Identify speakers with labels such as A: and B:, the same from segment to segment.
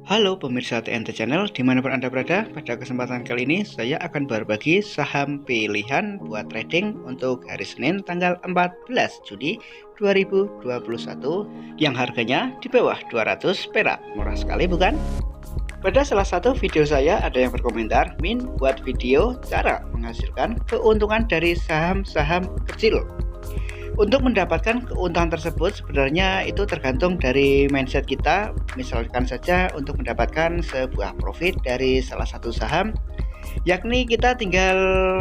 A: Halo pemirsa TNT Channel, dimanapun Anda berada. Pada kesempatan kali ini saya akan berbagi saham pilihan buat trading untuk hari Senin tanggal 14 Juni 2021 yang harganya di bawah 200 perak. Murah sekali bukan? Pada salah satu video saya ada yang berkomentar, Min buat video cara menghasilkan keuntungan dari saham-saham kecil. Untuk mendapatkan keuntungan tersebut sebenarnya itu tergantung dari mindset kita. Misalkan saja untuk mendapatkan sebuah profit dari salah satu saham, yakni kita tinggal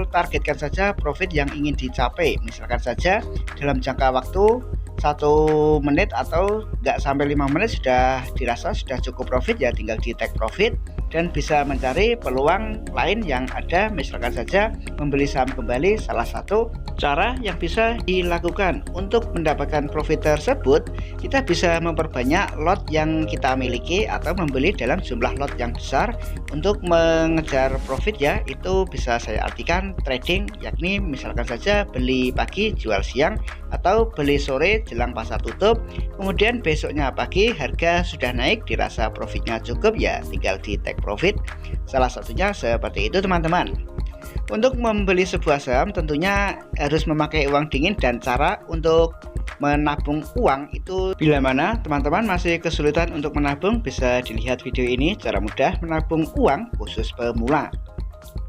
A: targetkan saja profit yang ingin dicapai. Misalkan saja dalam jangka waktu 1 menit atau nggak sampai 5 menit sudah dirasa sudah cukup profit, ya tinggal di take profit dan bisa mencari peluang lain yang ada. Misalkan saja membeli saham kembali, salah satu cara yang bisa dilakukan. Untuk mendapatkan profit tersebut kita bisa memperbanyak lot yang kita miliki atau membeli dalam jumlah lot yang besar untuk mengejar profit, ya. Itu bisa saya artikan trading, yakni misalkan saja beli pagi jual siang atau beli sore jelang pasar tutup, kemudian besoknya pagi harga sudah naik, dirasa profitnya cukup, ya tinggal di take profit. Salah satunya seperti itu teman-teman. Untuk membeli sebuah saham tentunya harus memakai uang dingin, dan cara untuk menabung uang itu bila mana teman-teman masih kesulitan untuk menabung, bisa dilihat video ini, cara mudah menabung uang khusus pemula.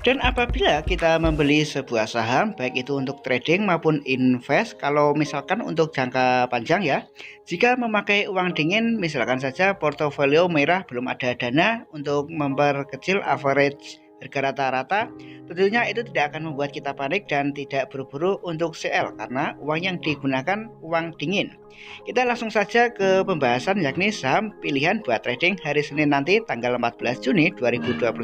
A: Dan apabila kita membeli sebuah saham, baik itu untuk trading maupun invest, kalau misalkan untuk jangka panjang, ya, jika memakai uang dingin, misalkan saja portofolio merah, belum ada dana untuk memperkecil average harga rata-rata, tentunya itu tidak akan membuat kita panik dan tidak buru-buru untuk CL karena uang yang digunakan uang dingin. Kita langsung saja ke pembahasan, yakni saham pilihan buat trading hari Senin nanti tanggal 14 Juni 2021.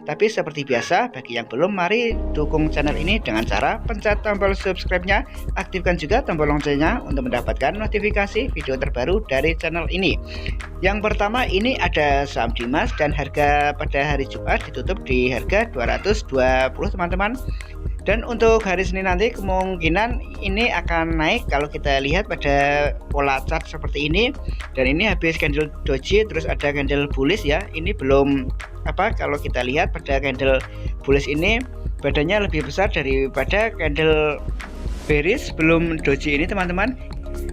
A: Tapi seperti biasa, bagi yang belum, mari dukung channel ini dengan cara pencet tombol subscribe-nya, aktifkan juga tombol loncengnya untuk mendapatkan notifikasi video terbaru dari channel ini. Yang pertama ini ada saham Dimas, dan harga pada hari Jumat ditutup di harga 220 teman-teman. Dan untuk hari Senin nanti kemungkinan ini akan naik kalau kita lihat pada pola chart seperti ini. Dan ini habis candle doji, terus ada candle bullish, ya. Ini belum kalau kita lihat pada candle bullish ini badannya lebih besar daripada candle bearish belum doji ini teman-teman.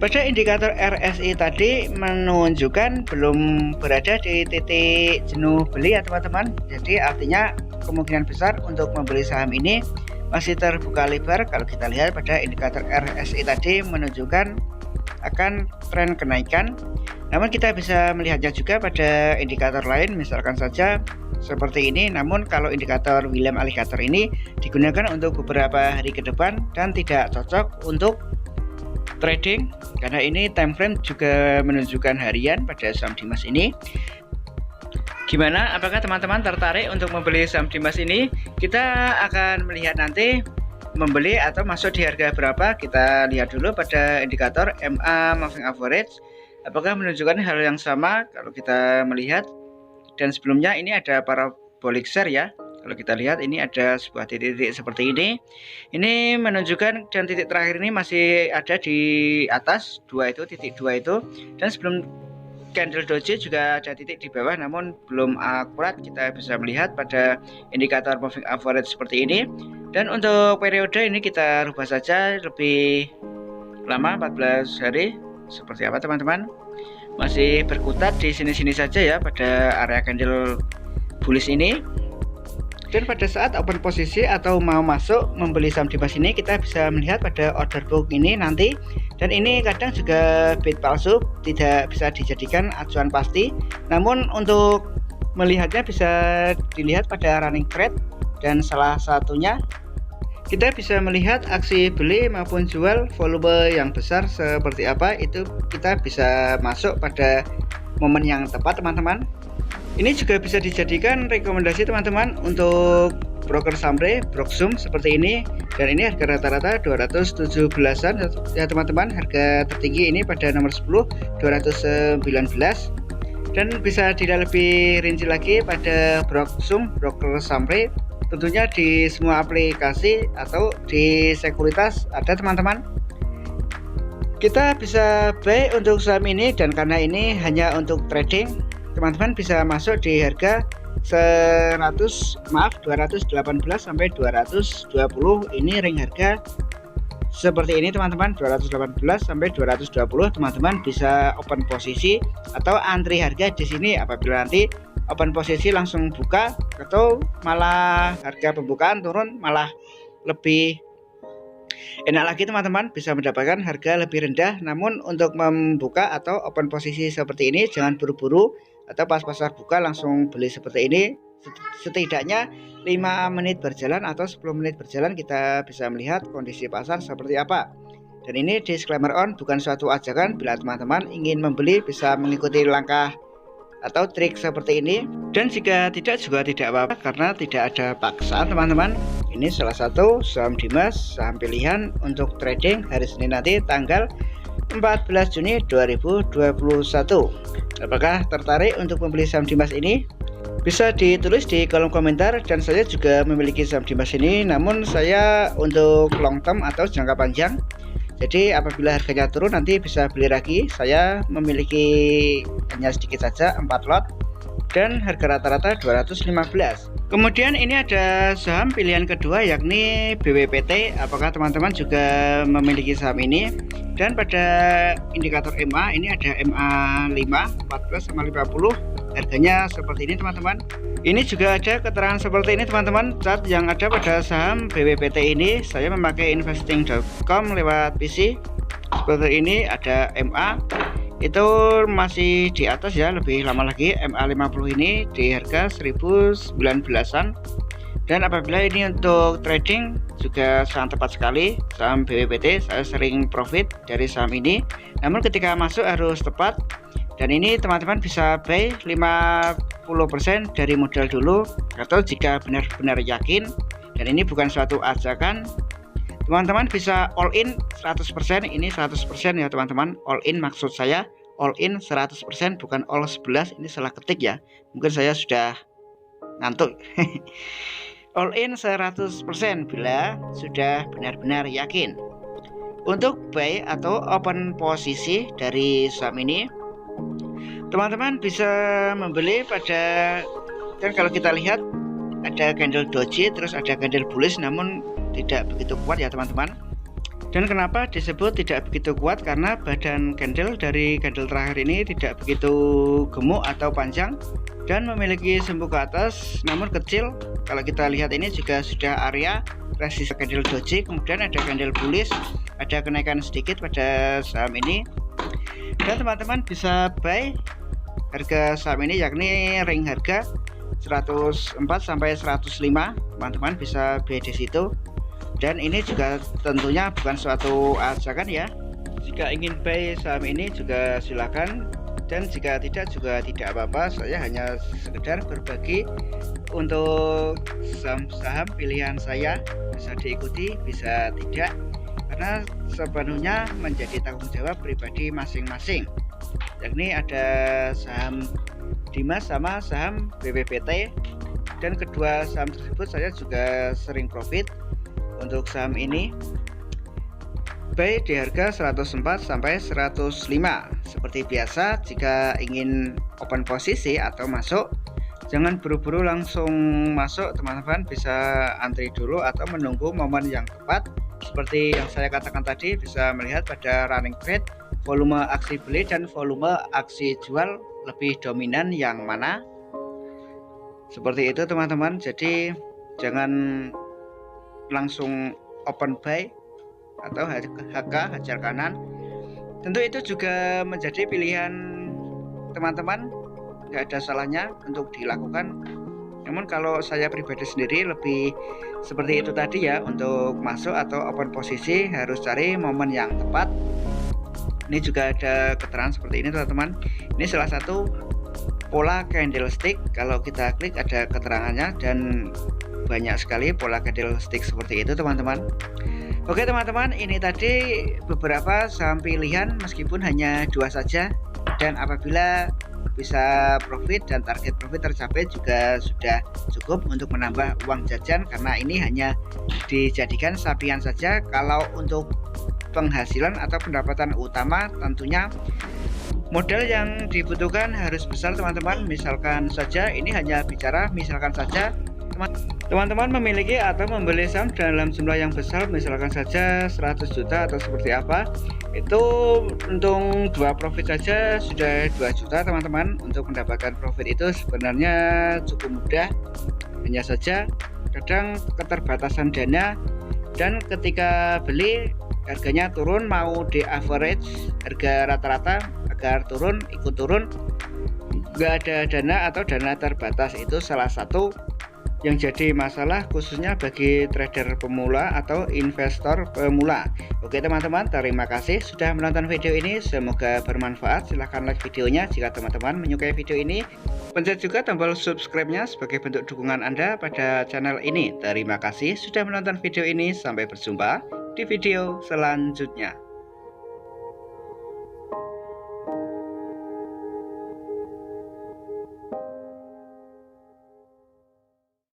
A: Pada indikator RSI tadi menunjukkan belum berada di titik jenuh beli, ya teman-teman. Jadi artinya kemungkinan besar untuk membeli saham ini masih terbuka lebar. Kalau kita lihat pada indikator RSI tadi menunjukkan akan tren kenaikan. Namun kita bisa melihatnya juga pada indikator lain, misalkan saja seperti ini. Namun kalau indikator Williams Alligator ini digunakan untuk beberapa hari ke depan dan tidak cocok untuk trading karena ini time frame juga menunjukkan harian pada saham Dimas ini. Gimana? Apakah teman-teman tertarik untuk membeli saham Dimas ini? Kita akan melihat nanti membeli atau masuk di harga berapa. Kita lihat dulu pada indikator MA Moving Average, apakah menunjukkan hal yang sama. Kalau kita melihat, dan sebelumnya ini ada parabolic share, ya. Kalau kita lihat ini ada sebuah titik-titik seperti ini. Ini menunjukkan, dan titik terakhir ini masih ada di atas titik 2 itu. Dan sebelum candle doji juga ada titik di bawah, namun belum akurat. Kita bisa melihat pada indikator moving average seperti ini. Dan untuk periode ini kita rubah saja lebih lama, 14 hari. Seperti apa teman-teman? Masih berkutat di sini-sini saja, ya, pada area candle bullish ini. Dan pada saat open posisi atau mau masuk membeli saham Dimas ini, kita bisa melihat pada order book ini nanti. Dan ini kadang juga bid palsu, tidak bisa dijadikan acuan pasti. Namun untuk melihatnya bisa dilihat pada running trade, dan salah satunya kita bisa melihat aksi beli maupun jual volume yang besar seperti apa. Itu kita bisa masuk pada momen yang tepat teman-teman. Ini juga bisa dijadikan rekomendasi teman-teman untuk broker Samre, Broksum seperti ini. Dan ini harga rata-rata 217-an, ya teman-teman. Harga tertinggi ini pada nomor 10 219. Dan bisa dilihat lebih rinci lagi pada Broksum, broker Samre. Tentunya di semua aplikasi atau di sekuritas ada teman-teman. Kita bisa buy untuk saham ini, dan karena ini hanya untuk trading, teman-teman bisa masuk di harga 218 sampai 220. Ini ring harga seperti ini teman-teman, 218 sampai 220. Teman-teman bisa open posisi atau antri harga di sini. Apabila nanti open posisi langsung buka atau malah harga pembukaan turun malah lebih enak lagi, teman-teman bisa mendapatkan harga lebih rendah. Namun untuk membuka atau open posisi seperti ini jangan buru-buru atau pas pasar buka langsung beli seperti ini. Setidaknya 5 menit berjalan atau 10 menit berjalan kita bisa melihat kondisi pasar seperti apa. Dan ini disclaimer on, bukan suatu ajakan. Bila teman-teman ingin membeli bisa mengikuti langkah atau trik seperti ini, dan jika tidak juga tidak apa-apa karena tidak ada paksaan teman-teman. Ini salah satu saham Dimas, saham pilihan untuk trading hari Senin nanti tanggal 14 Juni 2021. Apakah tertarik untuk membeli saham Dimas ini? Bisa ditulis di kolom komentar. Dan saya juga memiliki saham Dimas ini, namun saya untuk long term atau jangka panjang. Jadi apabila harganya turun nanti bisa beli lagi. Saya memiliki hanya sedikit saja, 4 lot, dan harga rata-rata 215. Kemudian ini ada saham pilihan kedua yakni BWPT. Apakah teman-teman juga memiliki saham ini? Dan pada indikator MA ini ada MA 5, 14 sama 50. Harganya seperti ini teman-teman. Ini juga ada keterangan seperti ini teman-teman. Chart yang ada pada saham BWPT ini saya memakai investing.com lewat PC. Seperti ini ada MA itu masih di atas ya, lebih lama lagi. MA 50 ini di harga 1019-an. Dan apabila ini untuk trading juga sangat tepat sekali. Saham BWPT saya sering profit dari saham ini, namun ketika masuk harus tepat. Dan ini teman-teman bisa buy 50% dari modal dulu, atau jika benar-benar yakin, dan ini bukan suatu ajakan, teman-teman bisa all in 100%. Ini 100% ya teman-teman, all in maksud saya all in 100%, bukan all 11. Ini salah ketik ya, mungkin saya sudah ngantuk. All in 100% bila sudah benar-benar yakin. Untuk buy atau open posisi dari saham ini, teman-teman bisa membeli pada, dan kalau kita lihat ada candle doji, terus ada candle bullish, namun tidak begitu kuat ya teman-teman. Dan kenapa disebut tidak begitu kuat? Karena badan candle dari candle terakhir ini tidak begitu gemuk atau panjang dan memiliki sumbu ke atas namun kecil. Kalau kita lihat ini juga sudah area resisten candle doji, kemudian ada candle bullish, ada kenaikan sedikit pada saham ini. Dan teman-teman bisa buy harga saham ini yakni ring harga 104 sampai 105. Teman-teman bisa buy di situ. Dan ini juga tentunya bukan suatu ajakan ya. Jika ingin buy saham ini juga silakan, dan jika tidak juga tidak apa-apa. Saya hanya sekedar berbagi untuk saham-saham pilihan saya, bisa diikuti bisa tidak, karena sepenuhnya menjadi tanggung jawab pribadi masing-masing. Yakni ada saham Dimas sama saham BWPT, dan kedua saham tersebut saya juga sering profit. Untuk saham ini buy di harga 104 sampai 105. Seperti biasa, jika ingin open posisi atau masuk, jangan buru-buru langsung masuk. Teman-teman bisa antri dulu atau menunggu momen yang tepat. Seperti yang saya katakan tadi, bisa melihat pada running trade, volume aksi beli dan volume aksi jual lebih dominan yang mana. Seperti itu teman-teman. Jadi jangan langsung open buy atau HK hajar kanan. Tentu itu juga menjadi pilihan teman-teman, tidak ada salahnya untuk dilakukan. Namun kalau saya pribadi sendiri lebih seperti itu tadi ya, untuk masuk atau open posisi harus cari momen yang tepat. Ini juga ada keterangan seperti ini teman-teman. Ini salah satu pola candlestick. Kalau kita klik ada keterangannya, dan banyak sekali pola candlestick seperti itu teman-teman. Oke teman-teman, ini tadi beberapa saham pilihan meskipun hanya 2 saja, dan apabila bisa profit dan target profit tercapai juga sudah cukup untuk menambah uang jajan, karena ini hanya dijadikan sapian saja. Kalau untuk penghasilan atau pendapatan utama tentunya Modal yang dibutuhkan harus besar teman-teman. Misalkan saja, ini hanya bicara misalkan saja teman-teman memiliki atau membeli saham dalam jumlah yang besar, misalkan saja 100 juta atau seperti apa, itu untung 2 profit saja sudah 2 juta teman-teman. Untuk mendapatkan profit itu sebenarnya cukup mudah, hanya saja kadang keterbatasan dana, dan ketika beli harganya turun, mau di average harga rata-rata agar turun, ikut turun, nggak ada dana atau dana terbatas. Itu salah satu yang jadi masalah khususnya bagi trader pemula atau investor pemula. Oke teman-teman, terima kasih sudah menonton video ini, semoga bermanfaat. Silahkan like videonya jika teman-teman menyukai video ini. Pencet juga tombol subscribe-nya sebagai bentuk dukungan Anda pada channel ini. Terima kasih sudah menonton video ini, sampai berjumpa di video selanjutnya.